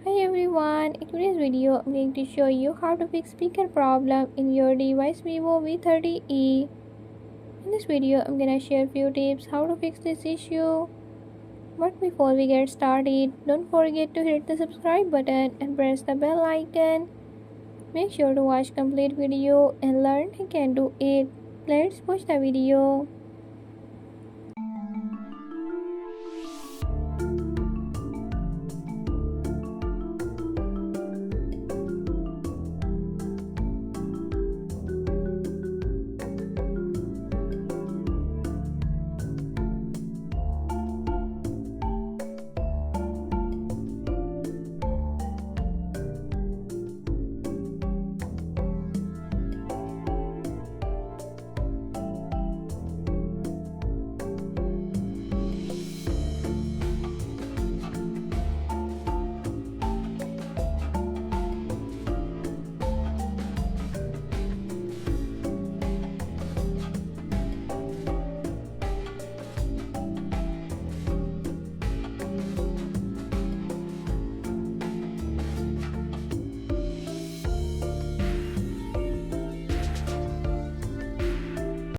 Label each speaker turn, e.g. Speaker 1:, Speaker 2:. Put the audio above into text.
Speaker 1: Hi everyone, in today's video I'm going to show you how to fix speaker problem in your device Vivo V30e. In this video I'm gonna share few tips how to fix this issue. But before we get started, don't forget to hit the subscribe button and press the bell icon. Make sure to watch complete video and learn you can do it. Let's watch the video.